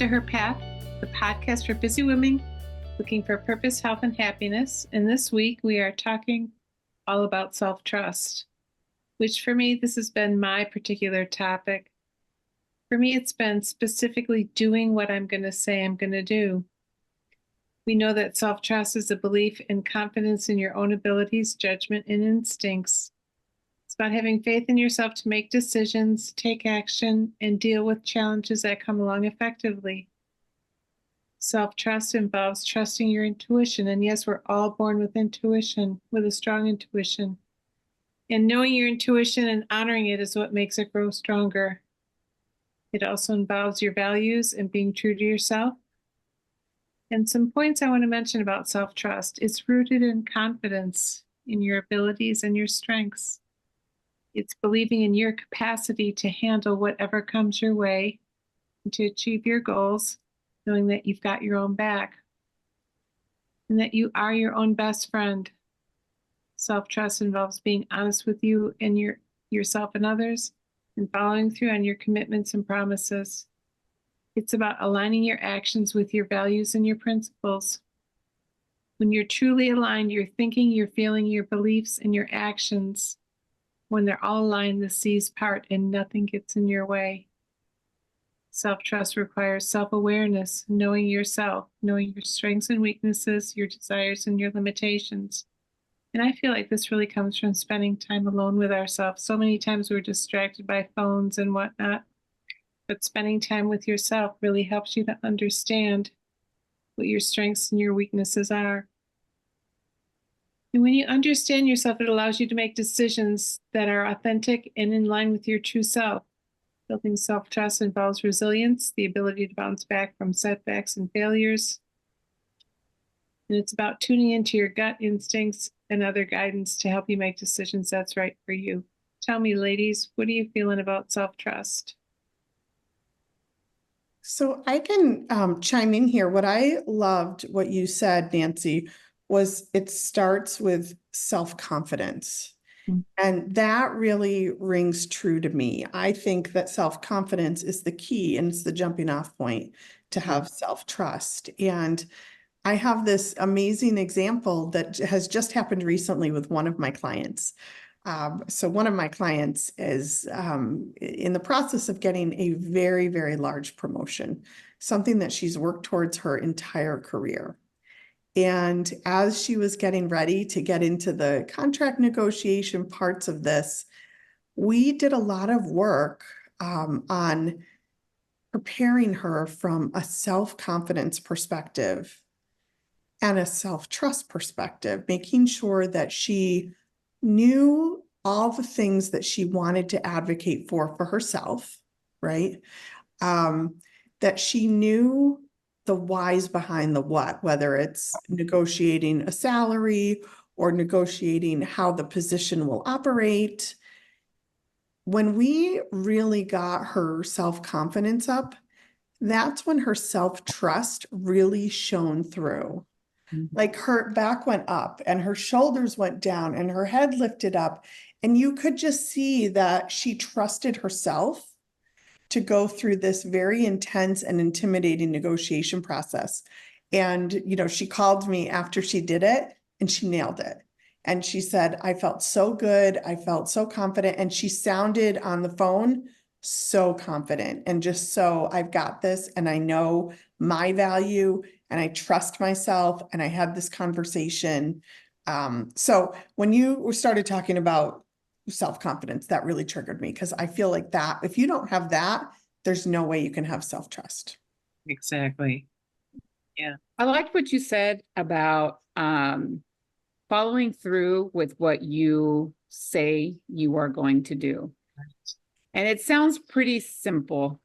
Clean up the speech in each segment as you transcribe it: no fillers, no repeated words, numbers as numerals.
to Her Path, the podcast for busy women looking for purpose, health, and happiness. And this week we are talking all about self-trust, which for me, this has been my particular topic. For me, it's been specifically doing what I'm going to say I'm going to do. We know that self-trust is a belief and confidence in your own abilities, judgment, and instincts. It's about having faith in yourself to make decisions, take action, and deal with challenges that come along effectively. Self-trust involves trusting your intuition. And yes, we're all born with intuition, with a strong intuition. And knowing your intuition and honoring it is what makes it grow stronger. It also involves your values and being true to yourself. And some points I want to mention about self-trust. It's rooted in confidence in your abilities and your strengths. It's believing in your capacity to handle whatever comes your way and to achieve your goals, knowing that you've got your own back and that you are your own best friend. Self-trust involves being honest with you and yourself and others and following through on your commitments and promises. It's about aligning your actions with your values and your principles. When you're truly aligned, your thinking, your feeling, your beliefs, and your actions, when they're all aligned, the seas part and nothing gets in your way. Self-trust requires self-awareness, knowing yourself, knowing your strengths and weaknesses, your desires and your limitations. And I feel like this really comes from spending time alone with ourselves. So many times we're distracted by phones and whatnot, but spending time with yourself really helps you to understand what your strengths and your weaknesses are. And when you understand yourself, it allows you to make decisions that are authentic and in line with your true self. Building self-trust involves resilience, the ability to bounce back from setbacks and failures. And it's about tuning into your gut instincts and other guidance to help you make decisions that's right for you. Tell me, ladies, what are you feeling about self-trust? So I can chime in here. What I loved what you said, Nancy, was it starts with self-confidence. And that really rings true to me. I think that self-confidence is the key and it's the jumping off point to have self-trust. And I have this amazing example that has just happened recently with one of my clients. So one of my clients is in the process of getting a very, very large promotion, something that she's worked towards her entire career. And as she was getting ready to get into the contract negotiation parts of this, we did a lot of work on preparing her from a self-confidence perspective and a self-trust perspective, making sure that she knew all the things that she wanted to advocate for herself, right? That she knew the whys behind the what, whether it's negotiating a salary or negotiating how the position will operate. When we really got her self-confidence up, that's when her self-trust really shone through. Like her back went up and her shoulders went down and her head lifted up. And you could just see that she trusted herself to go through this very intense and intimidating negotiation process. And, you know, she called me after she did it and she nailed it. And she said, I felt so good. I felt so confident. And she sounded on the phone so confident and just so I've got this and I know my value and I trust myself and I had this conversation. So when you started talking about self-confidence, that really triggered me because I feel like that if you don't have that, there's no way you can have self-trust. Exactly. Yeah. I liked what you said about following through with what you say you are going to do. And it sounds pretty simple.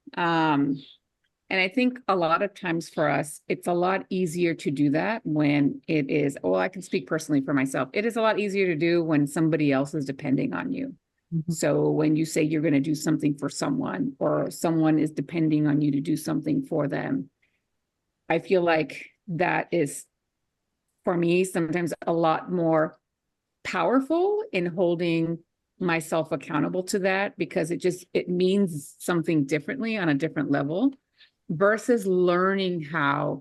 And I think a lot of times for us, it's a lot easier to do that when it is, well, I can speak personally for myself. It is a lot easier to do when somebody else is depending on you. So when you say you're going to do something for someone or someone is depending on you to do something for them, I feel like that is, for me, sometimes a lot more powerful in holding myself accountable to that because it means something differently on a different level. versus learning how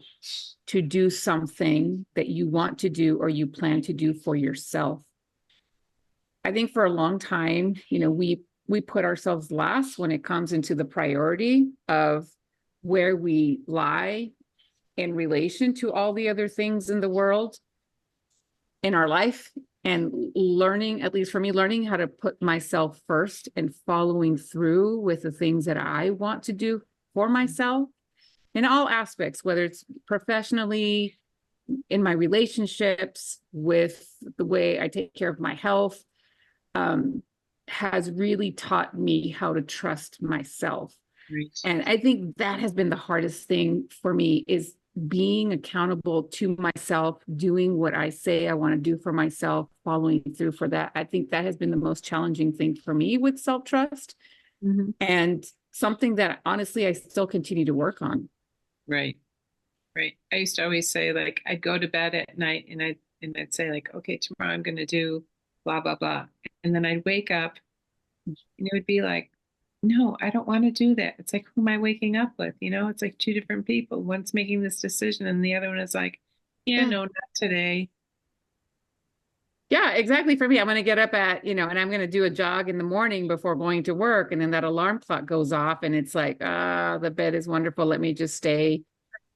to do something that you want to do or you plan to do for yourself. I think for a long time, we put ourselves last when it comes into the priority of where we lie in relation to all the other things in the world, in our life, and learning, at least for me, learning how to put myself first and following through with the things that I want to do for myself in all aspects, whether it's professionally, in my relationships, with the way I take care of my health, has really taught me how to trust myself. Right. And I think that has been the hardest thing for me, is being accountable to myself, doing what I say I want to do for myself, following through for that. I think that has been the most challenging thing for me with self-trust, and something that honestly I still continue to work on. Right. Right. I used to always say, like, I'd go to bed at night and I'd say, like, okay, tomorrow I'm going to do blah, blah, blah. And then I'd wake up and it would be like, no, I don't want to do that. It's like, who am I waking up with? It's like two different people. One's making this decision and the other one is like, yeah, no, not today. Yeah, exactly. For me, I'm going to get up at, and I'm going to do a jog in the morning before going to work. And then that alarm clock goes off and it's like, the bed is wonderful. Let me just stay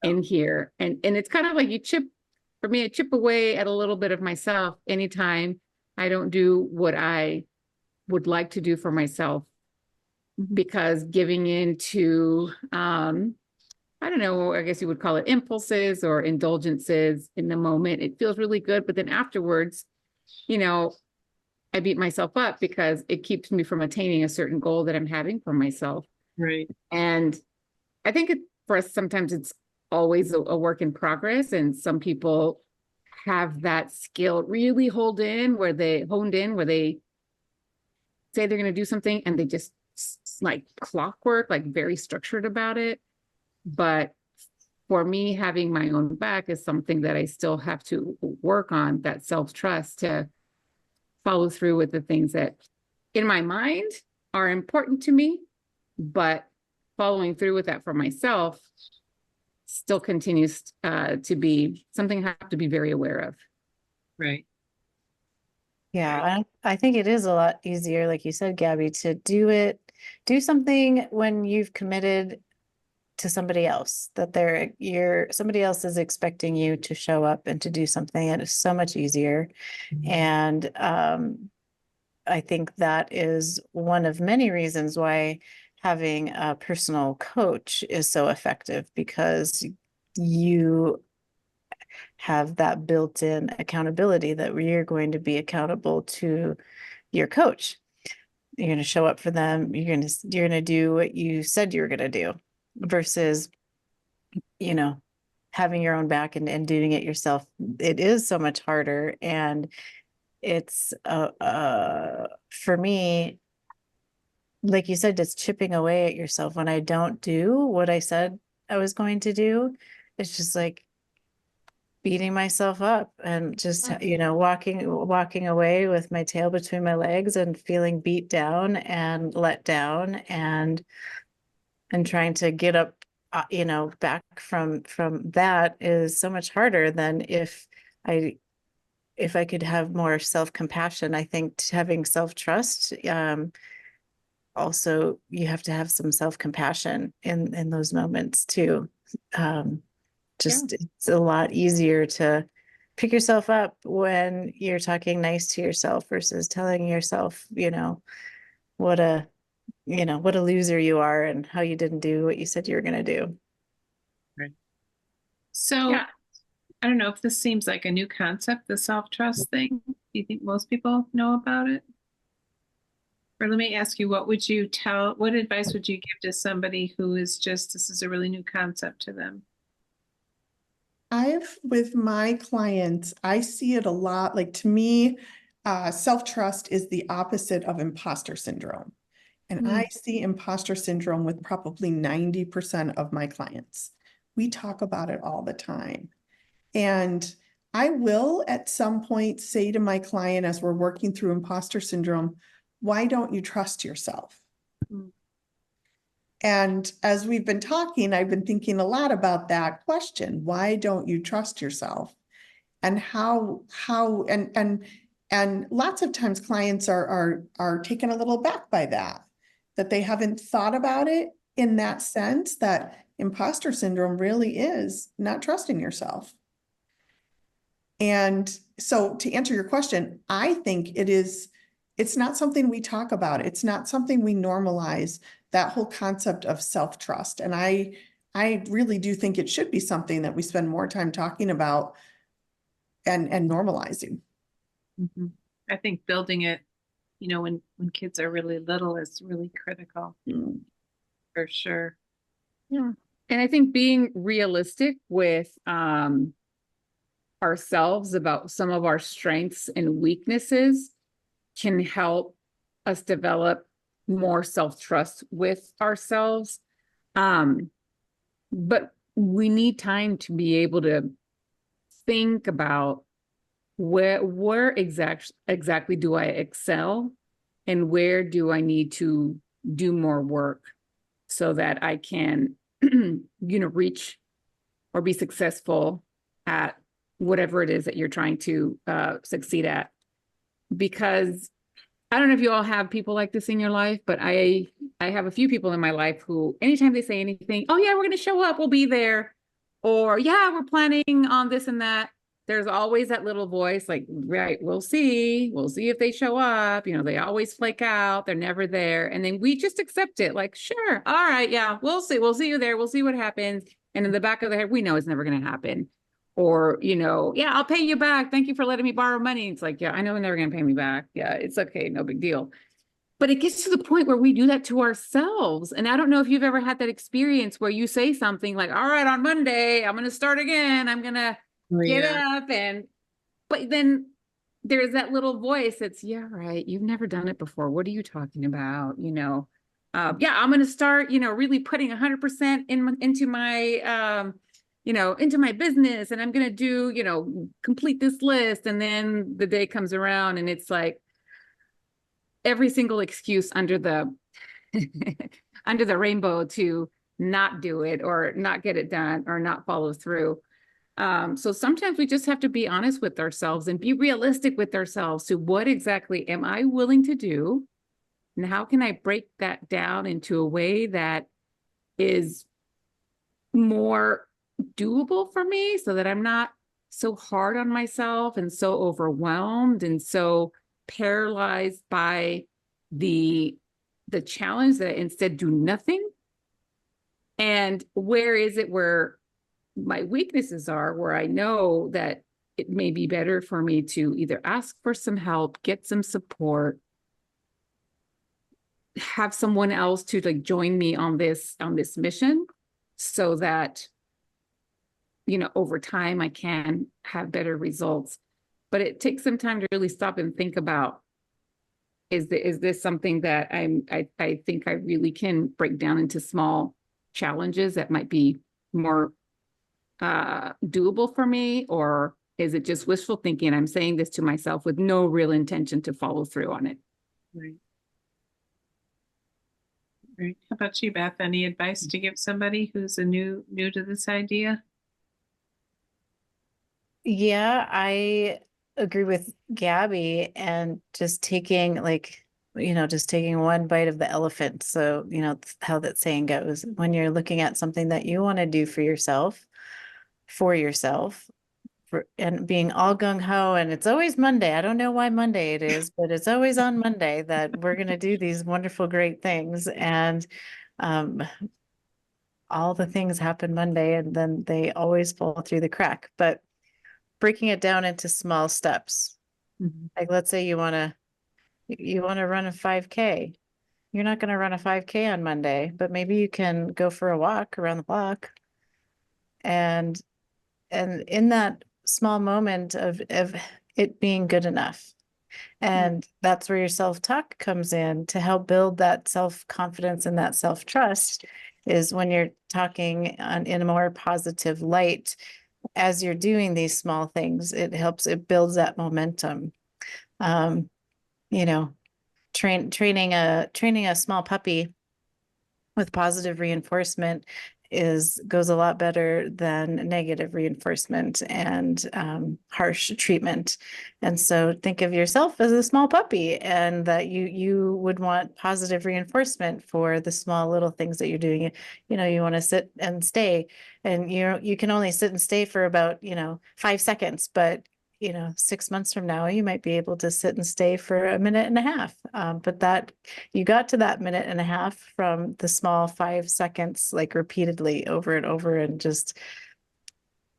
in here. And it's kind of like I chip away at a little bit of myself anytime I don't do what I would like to do for myself, because giving in to, I don't know, I guess you would call it impulses or indulgences in the moment, it feels really good. But then afterwards, I beat myself up because it keeps me from attaining a certain goal that I'm having for myself. Right. And I think for us, sometimes it's always a work in progress. And some people have that skill really honed in, where they say they're going to do something and they just like clockwork, like very structured about it. But for me, having my own back is something that I still have to work on, that self-trust to follow through with the things that in my mind are important to me, but following through with that for myself still continues to be something I have to be very aware of. Right. Yeah, I think it is a lot easier, like you said, Gabby, to do something when you've committed to somebody else, that somebody else is expecting you to show up and to do something, and it's so much easier. And I think that is one of many reasons why having a personal coach is so effective, because you have that built-in accountability that you're going to be accountable to your coach. You're going to show up for them. You're going to do what you said you were going to do, versus, having your own back and doing it yourself. It is so much harder. And it's, for me, like you said, just chipping away at yourself when I don't do what I said I was going to do. It's just like beating myself up and just, walking away with my tail between my legs and feeling beat down and let down, and trying to get up, back from that is so much harder than if I could have more self-compassion. I think having self-trust, also you have to have some self-compassion in those moments too. It's a lot easier to pick yourself up when you're talking nice to yourself versus telling yourself, what a loser you are and how you didn't do what you said you were going to do. Right. So Yeah. I don't know if this seems like a new concept, the self-trust thing. Do you think most people know about it? Or let me ask you, what advice would you give to somebody who is this is a really new concept to them? With my clients, I see it a lot. Like, to me, self-trust is the opposite of imposter syndrome. And I see imposter syndrome with probably 90% of my clients. We talk about it all the time. And I will at some point say to my client, as we're working through imposter syndrome, why don't you trust yourself? And as we've been talking, I've been thinking a lot about that question. Why don't you trust yourself? And and lots of times clients are taken a little back by that they haven't thought about it in that sense, that imposter syndrome really is not trusting yourself. And so to answer your question, I think it's not something we talk about. It's not something we normalize, that whole concept of self-trust. And I really do think it should be something that we spend more time talking about and normalizing. Mhm. I think building it, when kids are really little is really critical, for sure. Yeah. And I think being realistic with ourselves about some of our strengths and weaknesses can help us develop more self-trust with ourselves. But we need time to be able to think about where exactly do I excel and where do I need to do more work so that I can, reach or be successful at whatever it is that you're trying to succeed at. Because I don't know if you all have people like this in your life, but I have a few people in my life who, anytime they say anything, oh yeah, we're going to show up, we'll be there. Or yeah, we're planning on this and that. There's always that little voice like, right, we'll see if they show up. They always flake out. They're never there. And then we just accept it like, sure. All right. Yeah, we'll see. We'll see you there. We'll see what happens. And in the back of the head, we know it's never going to happen. Or, yeah, I'll pay you back. Thank you for letting me borrow money. It's like, yeah, I know they're never going to pay me back. Yeah, it's okay. No big deal. But it gets to the point where we do that to ourselves. And I don't know if you've ever had that experience where you say something like, all right, on Monday, I'm going to start again. I'm going to get up. But then there's that little voice that's, yeah, right. You've never done it before. What are you talking about? Yeah, I'm going to start, really putting 100% into my, into my business, and I'm going to do, complete this list. And then the day comes around and it's like every single excuse under the under the rainbow to not do it or not get it done or not follow through. So sometimes we just have to be honest with ourselves and be realistic with ourselves. So what exactly am I willing to do? And how can I break that down into a way that is more doable for me so that I'm not so hard on myself and so overwhelmed and so paralyzed by the challenge that I instead do nothing? And where is it where my weaknesses are, where I know that it may be better for me to either ask for some help, get some support, have someone else to join me on this mission so that over time I can have better results. But it takes some time to really stop and think about, is this something that I think I really can break down into small challenges that might be more doable for me? Or is it just wishful thinking? I'm saying this to myself with no real intention to follow through on it. Right. Right. How about you, Beth? Any advice to give somebody who's new to this idea? Yeah, I agree with Gabby, and just taking just taking one bite of the elephant. So, how that saying goes, when you're looking at something that you want to do for yourself, and being all gung-ho, and it's always Monday. I don't know why Monday it is, but it's always on Monday that we're going to do these wonderful, great things. And all the things happen Monday, and then they always fall through the crack. But breaking it down into small steps. Like, let's say you want to run a 5K. You're not going to run a 5K on Monday, but maybe you can go for a walk around the block. And in that small moment of it being good enough. And that's where your self-talk comes in to help build that self-confidence and that self-trust, is when you're talking in a more positive light as you're doing these small things. It builds that momentum. Training a small puppy with positive reinforcement goes a lot better than negative reinforcement and harsh treatment. And so think of yourself as a small puppy, and that you would want positive reinforcement for the small little things that you're doing. You know, you want to sit and stay, and you can only sit and stay for about 5 seconds, but 6 months from now, you might be able to sit and stay for a minute and a half. But that you got to that minute and a half from the small 5 seconds, like repeatedly over and over, and just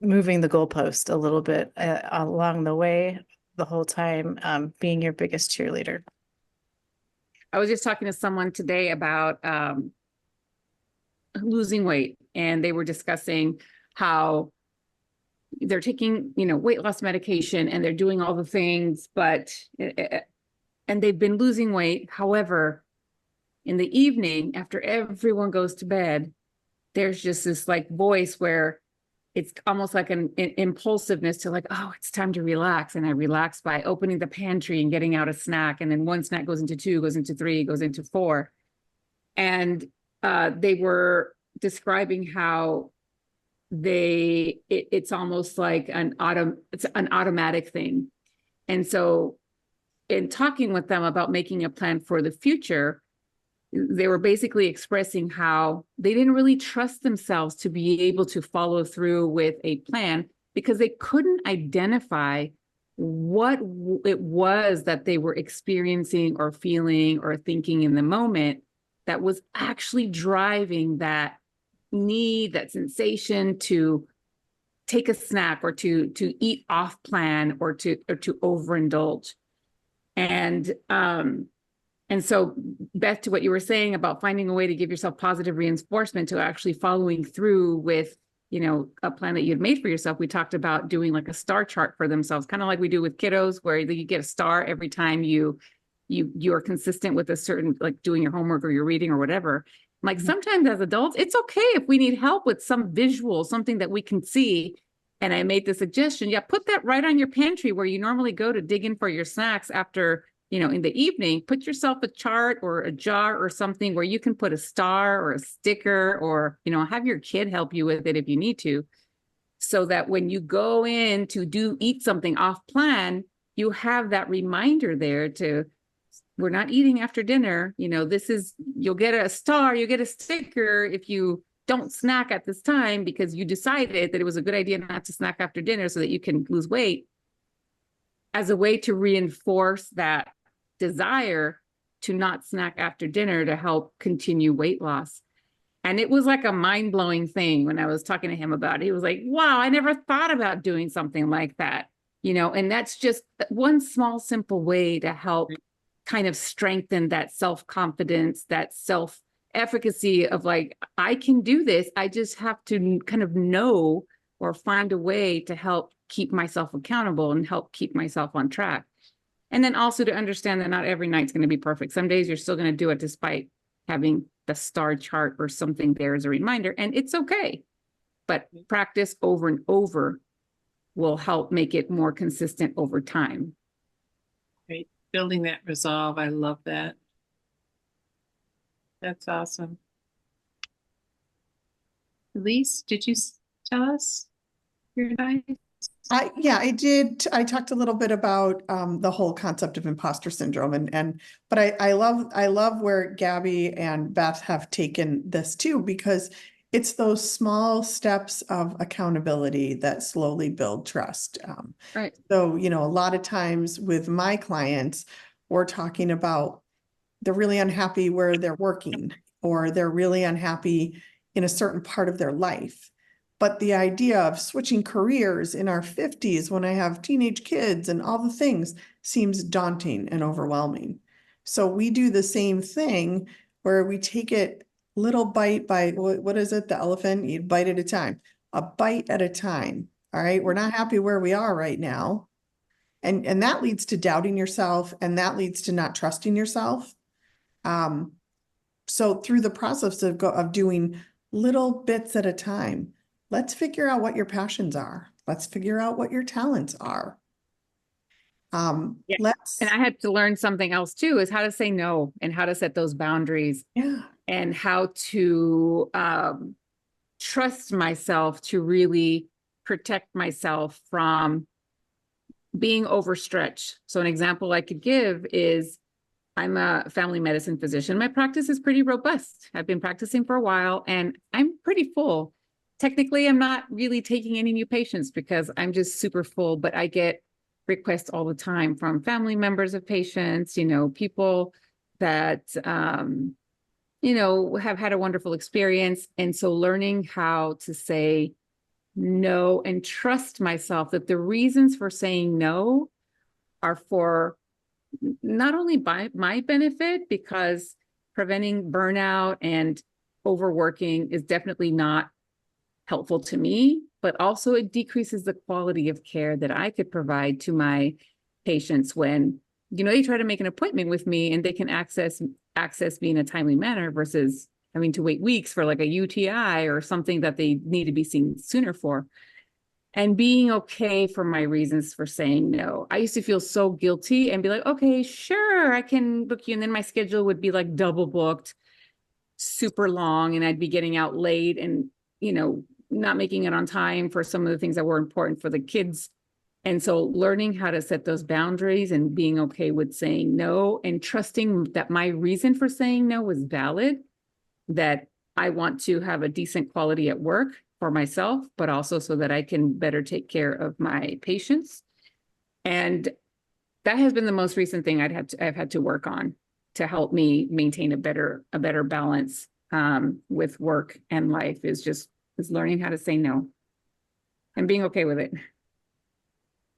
moving the goalpost a little bit along the way the whole time, being your biggest cheerleader. I was just talking to someone today about losing weight, and they were discussing how they're taking, weight loss medication, and they're doing all the things, and they've been losing weight. However, in the evening, after everyone goes to bed, there's just this like voice where it's almost like an impulsiveness to like, oh, it's time to relax. And I relax by opening the pantry and getting out a snack. And then one snack goes into 2, goes into 3, goes into 4. And they were describing how it's almost like it's an automatic thing. And so in talking with them about making a plan for the future, they were basically expressing how they didn't really trust themselves to be able to follow through with a plan because they couldn't identify what it was that they were experiencing or feeling or thinking in the moment that was actually driving that need, that sensation to take a snack or to eat off plan or to overindulge. And so Beth, to what you were saying about finding a way to give yourself positive reinforcement to actually following through with, a plan that you had made for yourself. We talked about doing like a star chart for themselves, kind of like we do with kiddos, where you get a star every time you are consistent with a certain, like doing your homework or your reading or whatever. Like sometimes as adults, it's okay if we need help with some visual, something that we can see. And I made the suggestion, put that right on your pantry where you normally go to dig in for your snacks after, in the evening. Put yourself a chart or a jar or something where you can put a star or a sticker or, have your kid help you with it if you need to. So that when you go in to eat something off plan, you have that reminder there we're not eating after dinner. You'll get a star, you get a sticker if you don't snack at this time because you decided that it was a good idea not to snack after dinner so that you can lose weight, as a way to reinforce that desire to not snack after dinner to help continue weight loss. And it was like a mind-blowing thing when I was talking to him about it. He was like, wow, I never thought about doing something like that. And that's just one small, simple way to help kind of strengthen that self-confidence, that self-efficacy of like, I can do this. I just have to kind of know or find a way to help keep myself accountable and help keep myself on track. And then also to understand that not every night's going to be perfect. Some days you're still going to do it despite having the star chart or something there as a reminder. And it's okay. But practice over and over will help make it more consistent over time. Right. Building that resolve. I love that. That's awesome. Elise, did you tell us your advice? I did. I talked a little bit about the whole concept of imposter syndrome, but I love where Gabby and Beth have taken this too, because it's those small steps of accountability that slowly build trust. Right. So, a lot of times with my clients, we're talking about they're really unhappy where they're working, or they're really unhappy in a certain part of their life. But the idea of switching careers in our 50s when I have teenage kids and all the things seems daunting and overwhelming. So we do the same thing where we take it little bite by, what is it? The elephant, you bite at a time, a bite at a time. All right. We're not happy where we are right now. And that leads to doubting yourself, and that leads to not trusting yourself. So through the process of doing little bits at a time, let's figure out what your passions are. Let's figure out what your talents are. And I had to learn something else too, is how to say no and how to set those boundaries. Yeah. and how to trust myself to really protect myself from being overstretched. So an example I could give is I'm a family medicine physician. My practice is pretty robust. I've been practicing for a while and I'm pretty full. Technically, I'm not really taking any new patients because I'm just super full, but I get requests all the time from family members of patients, people that, have had a wonderful experience. And so learning how to say no and trust myself that the reasons for saying no are for not only by my benefit, because preventing burnout and overworking is definitely not helpful to me, but also it decreases the quality of care that I could provide to my patients when, they try to make an appointment with me and they can access me in a timely manner versus having to wait weeks for like a UTI or something that they need to be seen sooner for. And being okay for my reasons for saying no. I used to feel so guilty and be like, okay, sure, I can book you. And then my schedule would be like double booked, super long, and I'd be getting out late and, not making it on time for some of the things that were important for the kids. And so learning how to set those boundaries and being okay with saying no and trusting that my reason for saying no was valid, that I want to have a decent quality at work for myself, but also so that I can better take care of my patients. And that has been the most recent thing I've had to work on to help me maintain a better balance with work and life is learning how to say no and being okay with it.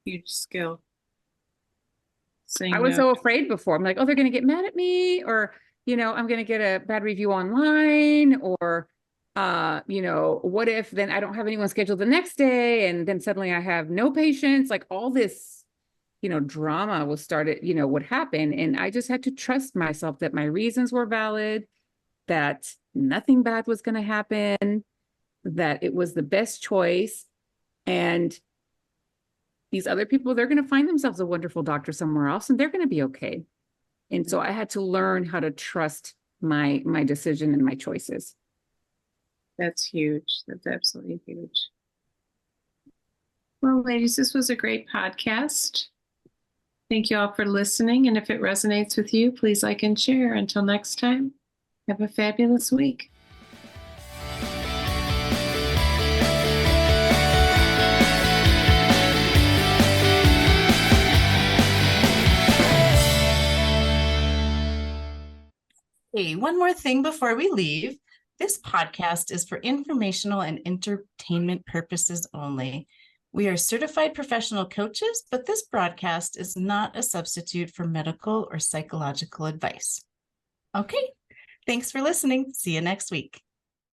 Huge skill. Saying I was no. so afraid before. I'm like, oh, they're going to get mad at me, or, I'm going to get a bad review online, or, what if then I don't have anyone scheduled the next day and then suddenly I have no patients, like all this, drama would happen. And I just had to trust myself that my reasons were valid, that nothing bad was going to happen, that it was the best choice. And these other people, they're going to find themselves a wonderful doctor somewhere else and they're going to be okay. And so I had to learn how to trust my decision and my choices. That's huge. That's absolutely huge. Well, ladies, this was a great podcast. Thank you all for listening. And if it resonates with you, please like and share. Until next time, have a fabulous week. Hey, one more thing before we leave. This podcast is for informational and entertainment purposes only. We are certified professional coaches, but this broadcast is not a substitute for medical or psychological advice. Okay, thanks for listening. See you next week.